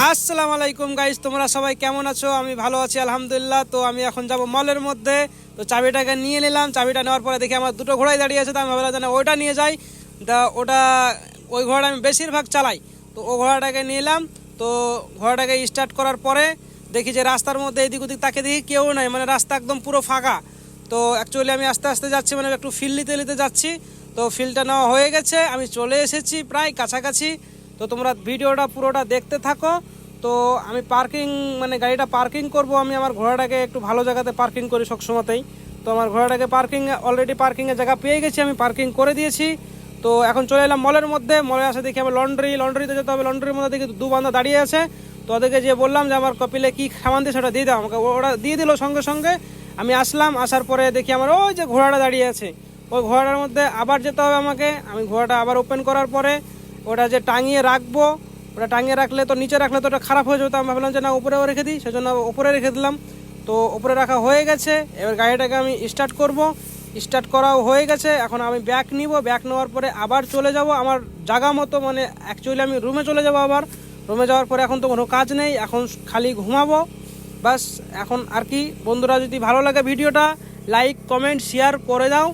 আসসালামু আলাইকুম গাইস, তোমরা সবাই কেমন আছো? আমি ভালো আছি আলহামদুলিল্লাহ। তো আমি এখন যাব মলের মধ্যে। তো চাবিটাকে নিয়ে নিলাম। চাবিটা নেওয়ার পরে দেখি আমার দুটো ঘোড়াই দাঁড়িয়ে আছে। তো আমি ভাবলাম যেন ওইটা নিয়ে যাই। ওটা ওই ঘোড়াটা আমি বেশিরভাগ চালাই। তো ও ঘোড়াটাকে নিলাম। তো ঘোড়াটাকে স্টার্ট করার পরে দেখি যে রাস্তার মধ্যে এদিক ওদিক তাকে দেখি কেউ নাই, মানে রাস্তা একদম পুরো ফাঁকা। তো অ্যাকচুয়ালি আমি আস্তে আস্তে যাচ্ছি, মানে একটু ফিল নিতে নিতে যাচ্ছি। তো ফিলটা নেওয়া হয়ে গেছে, আমি চলে এসেছি প্রায় কাছাকাছি। তো তোমরা ভিডিওটা পুরোটা দেখতে থাকো। তো আমি পার্কিং, মানে গাড়িটা পার্কিং করব। আমি আমার ঘোড়াটাকে একটু ভালো জায়গাতে পার্কিং করি সবসময়তেই। তো আমার ঘোড়াটাকে অলরেডি পার্কিংয়ের জায়গা পেয়ে গেছি, আমি পার্কিং করে দিয়েছি। তো এখন চলে এলাম মলের মধ্যে। মলে আসে দেখি আমার লন্ড্রিতে যেতে হবে। লন্ড্রির মধ্যে দেখি দু বান্ধা দাঁড়িয়ে আছে। তো ওদেরকে যে বললাম যে আমার কপিলে কী সামান দিয়ে সেটা দিয়ে দাও আমাকে, ওরা দিয়ে দিল সঙ্গে সঙ্গে। আমি আসলাম, আসার পরে দেখি আমার ওই যে ঘোড়াটা দাঁড়িয়ে আছে, ওই ঘোড়াটার মধ্যে আবার যেতে হবে আমাকে। আমি ঘোড়াটা আবার ওপেন করার পরে ওটা যে টাঙিয়ে রাখবো, ওটা টাঙিয়ে রাখলে তো নিচে রাখলে তো ওটা খারাপ হয়ে যেত। আমি ভাবলাম যে না, উপরেও রেখে দিই, সেজন্য উপরে রেখে দিলাম। তো উপরে রাখা হয়ে গেছে। এবার গাড়িটাকে আমি স্টার্ট করব। স্টার্ট করাও হয়ে গেছে। এখন আমি ব্যাক নিব। ব্যাক নেওয়ার পরে আবার চলে যাব আমার জায়গা মতো, মানে অ্যাকচুয়ালি আমি রুমে চলে যাব। আবার রুমে যাওয়ার পরে এখন তো কোনো কাজ নেই, এখন খালি ঘুমাবো বাস। এখন আর কি, বন্ধুরা যদি ভালো লাগে ভিডিওটা লাইক কমেন্ট শেয়ার করে দাও।